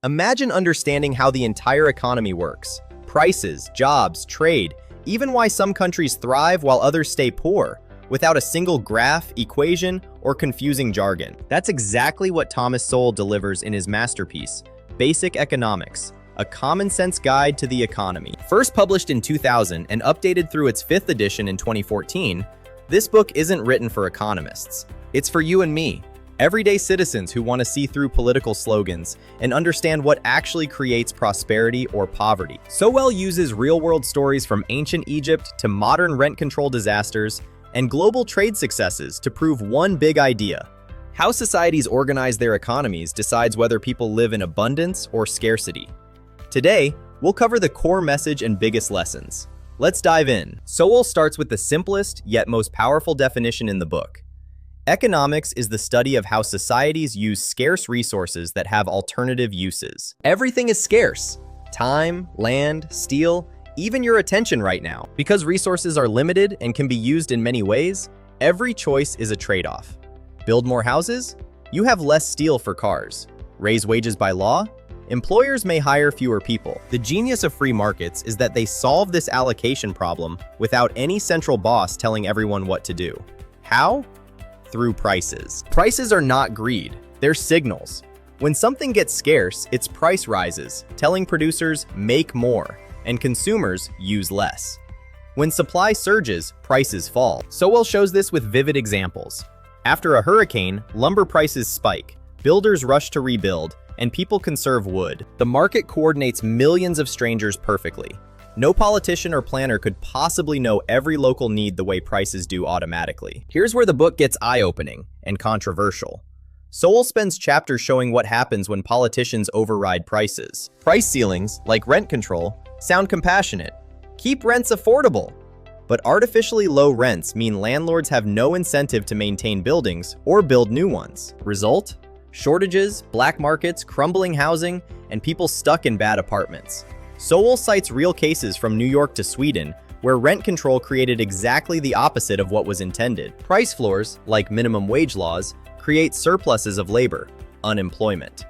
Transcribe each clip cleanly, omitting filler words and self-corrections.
Imagine understanding how the entire economy works. Prices, jobs, trade, even why some countries thrive while others stay poor, without a single graph, equation, or confusing jargon. That's exactly what Thomas Sowell delivers in his masterpiece, Basic Economics, a common-sense guide to the economy. First published in 2000 and updated through its 5th edition in 2014, this book isn't written for economists. It's for you and me, everyday citizens who want to see through political slogans and understand what actually creates prosperity or poverty. Sowell uses real-world stories from ancient Egypt to modern rent control disasters and global trade successes to prove one big idea. How societies organize their economies decides whether people live in abundance or scarcity. Today, we'll cover the core message and biggest lessons. Let's dive in. Sowell starts with the simplest yet most powerful definition in the book. Economics is the study of how societies use scarce resources that have alternative uses. Everything is scarce. Time, land, steel, even your attention right now. Because resources are limited and can be used in many ways, every choice is a trade-off. Build more houses? You have less steel for cars. Raise wages by law? Employers may hire fewer people. The genius of free markets is that they solve this allocation problem without any central boss telling everyone what to do. How? Through prices. Prices are not greed, they're signals. When something gets scarce, its price rises, telling producers make more, and consumers use less. When supply surges, prices fall. Sowell shows this with vivid examples. After a hurricane, lumber prices spike, builders rush to rebuild, and people conserve wood. The market coordinates millions of strangers perfectly. No politician or planner could possibly know every local need the way prices do automatically. Here's where the book gets eye-opening and controversial. Sowell spends chapters showing what happens when politicians override prices. Price ceilings, like rent control, sound compassionate. Keep rents affordable. But artificially low rents mean landlords have no incentive to maintain buildings or build new ones. Result? Shortages, black markets, crumbling housing, and people stuck in bad apartments. Sowell cites real cases from New York to Sweden, where rent control created exactly the opposite of what was intended. Price floors, like minimum wage laws, create surpluses of labor, unemployment.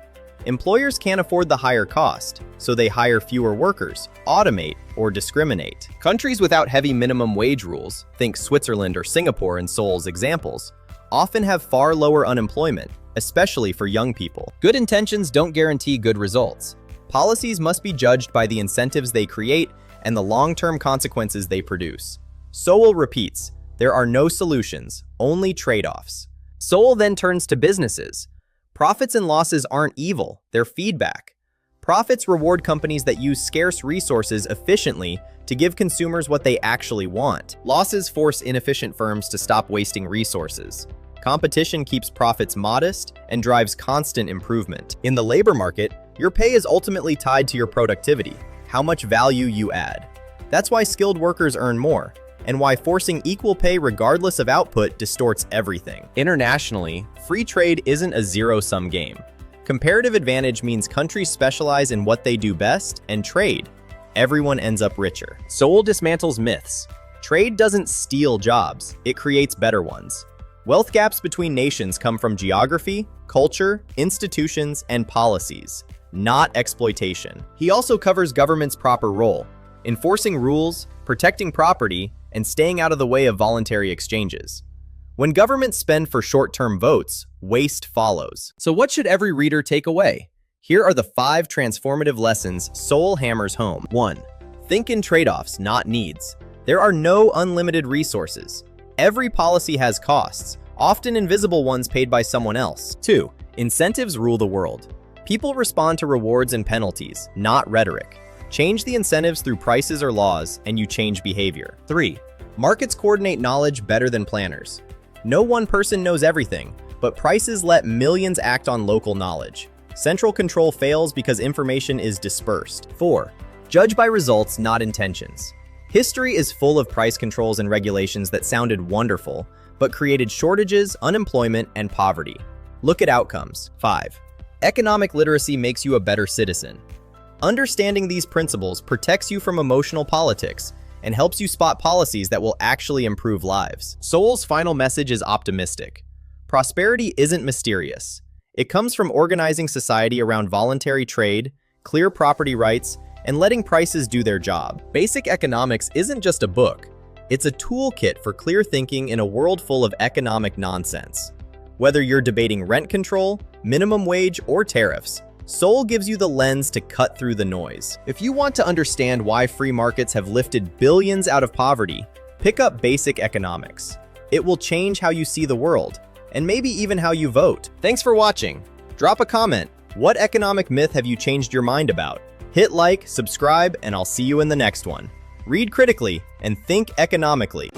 Employers can't afford the higher cost, so they hire fewer workers, automate, or discriminate. Countries without heavy minimum wage rules, think Switzerland or Singapore in Sowell's examples, often have far lower unemployment, especially for young people. Good intentions don't guarantee good results. Policies must be judged by the incentives they create and the long-term consequences they produce. Sowell repeats, there are no solutions, only trade-offs. Sowell then turns to businesses. Profits and losses aren't evil, they're feedback. Profits reward companies that use scarce resources efficiently to give consumers what they actually want. Losses force inefficient firms to stop wasting resources. Competition keeps profits modest and drives constant improvement. In the labor market, your pay is ultimately tied to your productivity, how much value you add. That's why skilled workers earn more, and why forcing equal pay regardless of output distorts everything. Internationally, free trade isn't a zero-sum game. Comparative advantage means countries specialize in what they do best and trade. Everyone ends up richer. Sowell dismantles myths. Trade doesn't steal jobs, it creates better ones. Wealth gaps between nations come from geography, culture, institutions, and policies, not exploitation. He also covers government's proper role, enforcing rules, protecting property, and staying out of the way of voluntary exchanges. When governments spend for short-term votes, waste follows. So what should every reader take away? Here are the 5 transformative lessons Sowell hammers home. 1. Think in trade-offs, not needs. There are no unlimited resources. Every policy has costs, often invisible ones paid by someone else. 2. Incentives rule the world. People respond to rewards and penalties, not rhetoric. Change the incentives through prices or laws, and you change behavior. 3. Markets coordinate knowledge better than planners. No one person knows everything, but prices let millions act on local knowledge. Central control fails because information is dispersed. 4. Judge by results, not intentions. History is full of price controls and regulations that sounded wonderful, but created shortages, unemployment, and poverty. Look at outcomes. 5. Economic literacy makes you a better citizen. Understanding these principles protects you from emotional politics and helps you spot policies that will actually improve lives. Sowell's final message is optimistic. Prosperity isn't mysterious. It comes from organizing society around voluntary trade, clear property rights, and letting prices do their job. Basic economics isn't just a book. It's a toolkit for clear thinking in a world full of economic nonsense. Whether you're debating rent control, minimum wage, or tariffs, Sowell gives you the lens to cut through the noise. If you want to understand why free markets have lifted billions out of poverty, pick up Basic Economics. It will change how you see the world, and maybe even how you vote. Thanks for watching. Drop a comment. What economic myth have you changed your mind about? Hit like, subscribe, and I'll see you in the next one. Read critically and think economically.